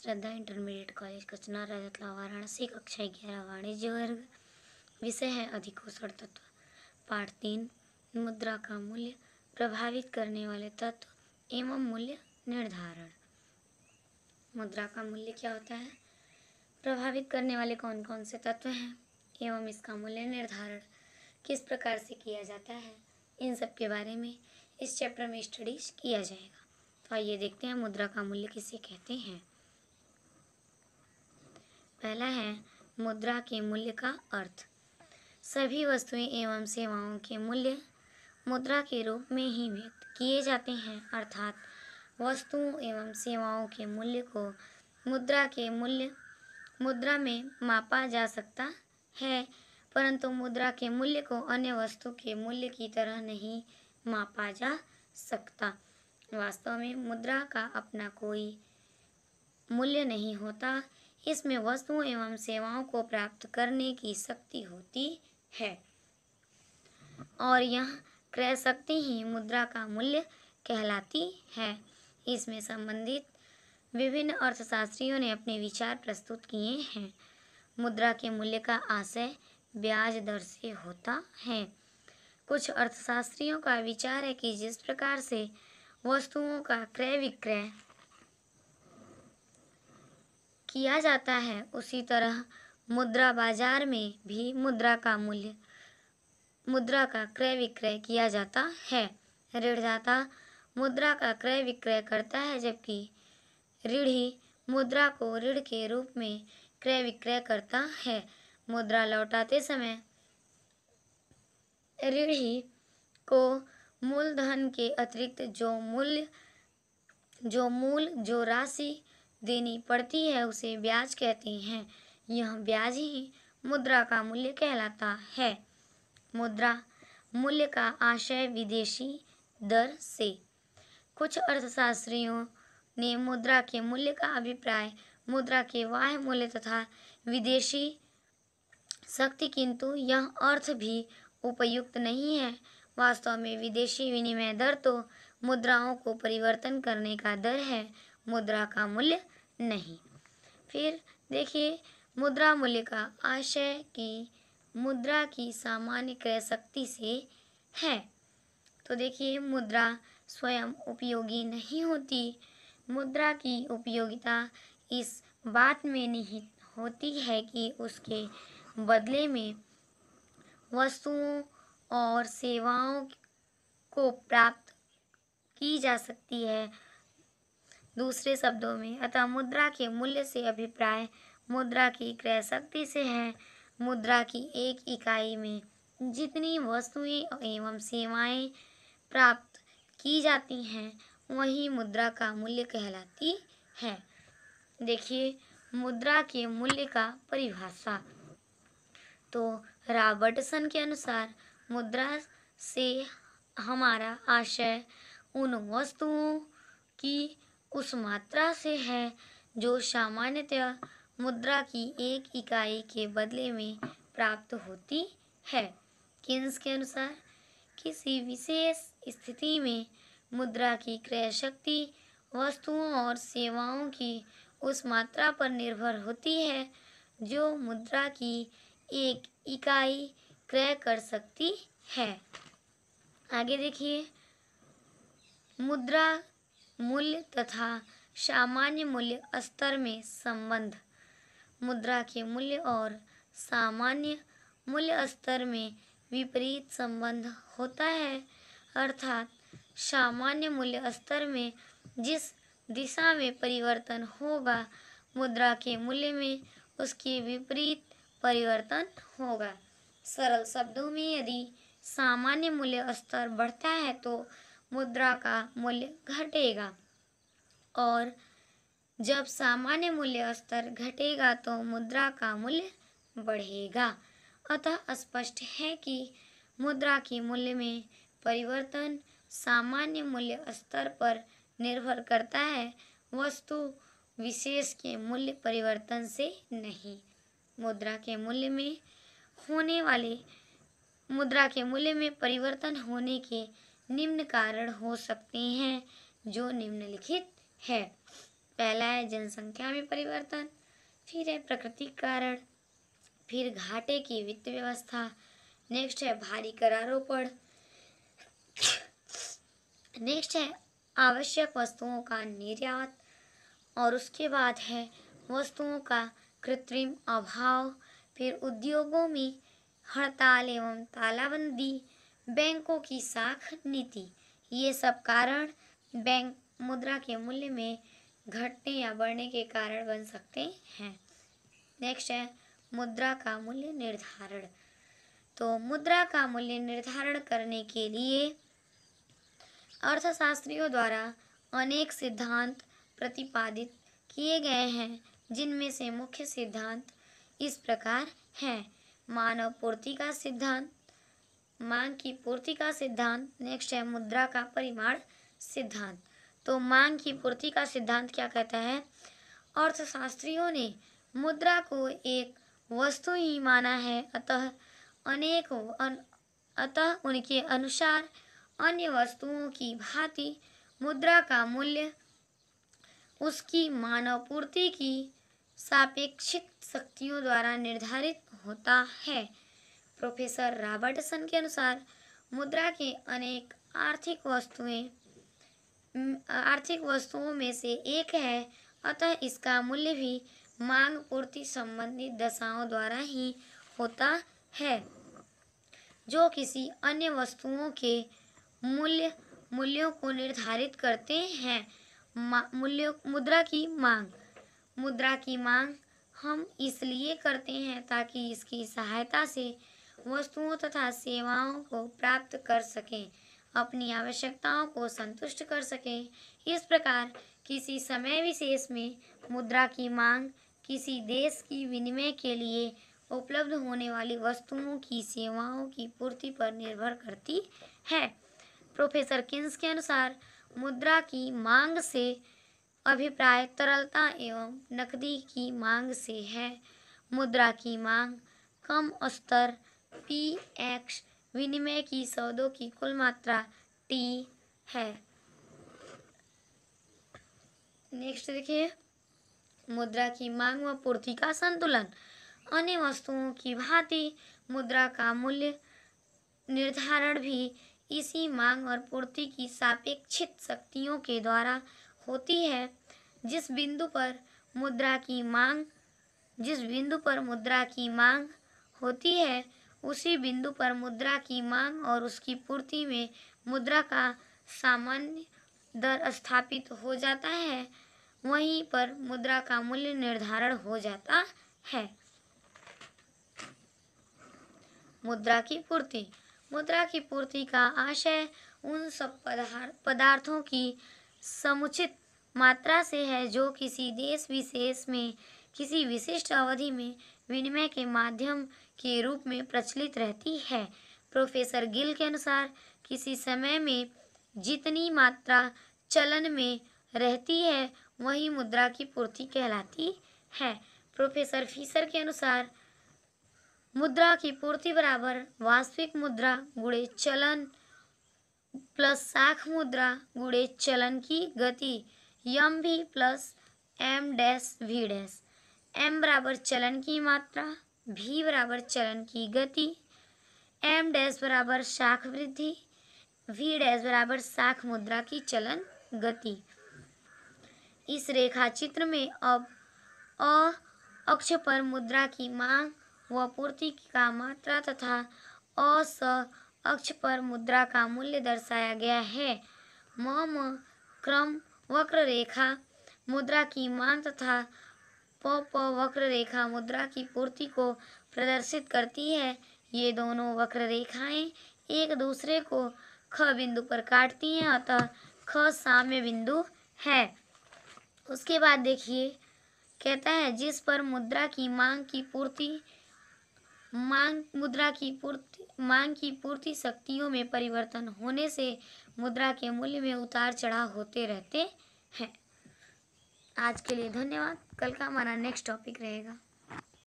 श्रद्धा intermediate college Kachna रजतला Varanasi कक्षा 11 वाणिज्य वर्ग। विषय है अधिकोषण तत्व। पाठ 3 मुद्रा का मूल्य प्रभावित करने वाले तत्व एवं मूल्य निर्धारण। मुद्रा का मूल्य क्या होता है, प्रभावित करने वाले कौन कौन से तत्व हैं एवं इसका मूल्य निर्धारण किस प्रकार से किया जाता है, इन सब के बारे में इस चैप्टर में स्टडीज किया जाएगा। तो आइए देखते हैं मुद्रा का मूल्य किसे कहते हैं। पहला है मुद्रा के मूल्य का अर्थ। सभी वस्तुएं एवं सेवाओं के मूल्य मुद्रा के रूप में ही व्यक्त किए जाते हैं, अर्थात वस्तुओं एवं सेवाओं के मूल्य को मुद्रा में मापा जा सकता है, परंतु मुद्रा के मूल्य को अन्य वस्तु के मूल्य की तरह नहीं मापा जा सकता। वास्तव में मुद्रा का अपना कोई मूल्य नहीं होता, इसमें वस्तुओं एवं सेवाओं को प्राप्त करने की शक्ति होती है और यह क्रय शक्ति ही मुद्रा का मूल्य कहलाती है। इसमें संबंधित विभिन्न अर्थशास्त्रियों ने अपने विचार प्रस्तुत किए हैं। मुद्रा के मूल्य का आशय ब्याज दर से होता है। कुछ अर्थशास्त्रियों का विचार है कि जिस प्रकार से वस्तुओं का क्रय विक्रय किया जाता है, उसी तरह मुद्रा बाजार में भी मुद्रा का क्रय विक्रय किया जाता है। ऋणदाता मुद्रा का क्रय विक्रय करता है, जबकि ऋणी मुद्रा को ऋण के रूप में क्रय विक्रय करता है। मुद्रा लौटाते समय ऋणी को मूलधन के अतिरिक्त जो राशि देनी पड़ती है उसे ब्याज कहते हैं। यह ब्याज ही मुद्रा का मूल्य कहलाता है। मुद्रा मूल्य का आशय विदेशी दर से। कुछ अर्थशास्त्रियों ने मुद्रा के मूल्य का अभिप्राय मुद्रा के बाह्य मूल्य तथा विदेशी शक्ति, किंतु यह अर्थ भी उपयुक्त नहीं है। वास्तव में विदेशी विनिमय दर तो मुद्राओं को परिवर्तन करने का दर है, मुद्रा का मूल्य नहीं। फिर देखिए मुद्रा मूल्य का आशय कि मुद्रा की सामान्य क्रय शक्ति से है। तो देखिए मुद्रा स्वयं उपयोगी नहीं होती। मुद्रा की उपयोगिता इस बात में निहित होती है कि उसके बदले में वस्तुओं और सेवाओं को प्राप्त की जा सकती है। दूसरे शब्दों में, अतः मुद्रा के मूल्य से अभिप्राय मुद्रा की क्रय शक्ति से है। मुद्रा की एक इकाई में जितनी वस्तुएं एवं सेवाएं प्राप्त की जाती हैं, वही मुद्रा का मूल्य कहलाती है। देखिए मुद्रा के मूल्य का परिभाषा। तो रॉबर्टसन के अनुसार मुद्रा से हमारा आशय उन वस्तुओं की उस मात्रा से है जो सामान्यतः मुद्रा की एक इकाई के बदले में प्राप्त होती है। किन्स के अनुसार किसी विशेष स्थिति में मुद्रा की क्रय शक्ति वस्तुओं और सेवाओं की उस मात्रा पर निर्भर होती है जो मुद्रा की एक इकाई क्रय कर सकती है। आगे देखिए मुद्रा मूल्य तथा सामान्य मूल्य स्तर में संबंध। मुद्रा के मूल्य और सामान्य मूल्य स्तर में विपरीत संबंध होता है, अर्थात सामान्य मूल्य स्तर में जिस दिशा में परिवर्तन होगा, मुद्रा के मूल्य में उसके विपरीत परिवर्तन होगा। सरल शब्दों में, यदि सामान्य मूल्य स्तर बढ़ता है तो मुद्रा का मूल्य घटेगा और जब सामान्य मूल्य स्तर घटेगा तो मुद्रा का मूल्य बढ़ेगा। अतः स्पष्ट है कि मुद्रा के मूल्य में परिवर्तन सामान्य मूल्य स्तर पर निर्भर करता है, वस्तु विशेष के मूल्य परिवर्तन से नहीं। मुद्रा के मूल्य में परिवर्तन होने के निम्न कारण हो सकते हैं, जो निम्नलिखित है। पहला है जनसंख्या में परिवर्तन, फिर है प्राकृतिक कारण, फिर घाटे की वित्त व्यवस्था, नेक्स्ट है भारी करारोपण, नेक्स्ट है आवश्यक वस्तुओं का निर्यात, और उसके बाद है वस्तुओं का कृत्रिम अभाव, फिर उद्योगों में हड़ताल एवं तालाबंदी, बैंकों की साख नीति। ये सब कारण बैंक मुद्रा के मूल्य में घटने या बढ़ने के कारण बन सकते हैं। नेक्स्ट है मुद्रा का मूल्य निर्धारण। तो मुद्रा का मूल्य निर्धारण करने के लिए अर्थशास्त्रियों द्वारा अनेक सिद्धांत प्रतिपादित किए गए हैं, जिनमें से मुख्य सिद्धांत इस प्रकार हैं। मानव पूर्ति का सिद्धांत, मांग की पूर्ति का सिद्धांत, नेक्स्ट है मुद्रा का परिमाण सिद्धांत। तो मांग की पूर्ति का सिद्धांत क्या कहता है? अर्थशास्त्रियों ने मुद्रा को एक वस्तु ही माना है, अतः उनके अनुसार अन्य वस्तुओं की भांति मुद्रा का मूल्य उसकी मानव पूर्ति की सापेक्षिक शक्तियों द्वारा निर्धारित होता है। प्रोफेसर रॉबर्टसन के अनुसार मुद्रा के अनेक आर्थिक वस्तुओं में से एक है, अतः इसका मूल्य भी मांग पूर्ति संबंधित दशाओं द्वारा ही होता है, जो किसी अन्य वस्तुओं के मूल्यों को निर्धारित करते हैं। मुद्रा की मांग हम इसलिए करते हैं ताकि इसकी सहायता से वस्तुओं तथा सेवाओं को प्राप्त कर सकें, अपनी आवश्यकताओं को संतुष्ट कर सकें। इस प्रकार किसी समय विशेष में मुद्रा की मांग किसी देश की विनिमय के लिए उपलब्ध होने वाली वस्तुओं की सेवाओं की पूर्ति पर निर्भर करती है। प्रोफेसर किन्स के अनुसार मुद्रा की मांग से अभिप्राय तरलता एवं नकदी की मांग से है। मुद्रा की मांग कम स्तर Px विनिमय की सौदों की कुल मात्रा T है। नेक्स्ट देखिए, मुद्रा की मांग व पूर्ति का संतुलन। अन्य वस्तुओं की भांति मुद्रा का मूल्य निर्धारण भी इसी मांग और पूर्ति की सापेक्षिक शक्तियों के द्वारा होती है। जिस बिंदु पर मुद्रा की मांग होती है, उसी बिंदु पर मुद्रा की मांग और उसकी पूर्ति में मुद्रा का सामान्य दर स्थापित हो जाता है। वहीं पर मुद्रा का मूल्य निर्धारण हो जाता है। मुद्रा की पूर्ति। मुद्रा की पूर्ति का आशय उन सब पदार्थों की समुचित मात्रा से है जो किसी देश विशेष में किसी विशिष्ट अवधि में विनिमय के माध्यम के रूप में प्रचलित रहती है। प्रोफेसर गिल के अनुसार किसी समय में जितनी मात्रा चलन में रहती है वही मुद्रा की पूर्ति कहलाती है। प्रोफेसर फिशर के अनुसार मुद्रा की पूर्ति बराबर वास्तविक मुद्रा गुणे चलन प्लस साख मुद्रा गुणे चलन की गति एम भी plus M dash V dash. M बराबर चलन की मात्रा, भी बराबर चलन की गति, एम डैश बराबर साख वृद्धि, वी डैश बराबर साख मुद्रा की चलन गति। इस रेखा चित्र में अब अ अक्ष पर मुद्रा की मांग व पूर्ति का मात्रा तथा अस अक्ष पर मुद्रा का मूल्य दर्शाया गया है। म क्रम वक्र रेखा मुद्रा की मांग तथा प वक्र रेखा मुद्रा की पूर्ति को प्रदर्शित करती है। ये दोनों वक्र रेखाएं एक दूसरे को ख बिंदु पर काटती हैं, अतः ख साम्य बिंदु है। उसके बाद देखिए, कहता है जिस पर मुद्रा की मांग की पूर्ति शक्तियों में परिवर्तन होने से मुद्रा के मूल्य में उतार चढ़ाव होते रहते हैं। आज के लिए धन्यवाद। कल का हमारा नेक्स्ट टॉपिक रहेगा।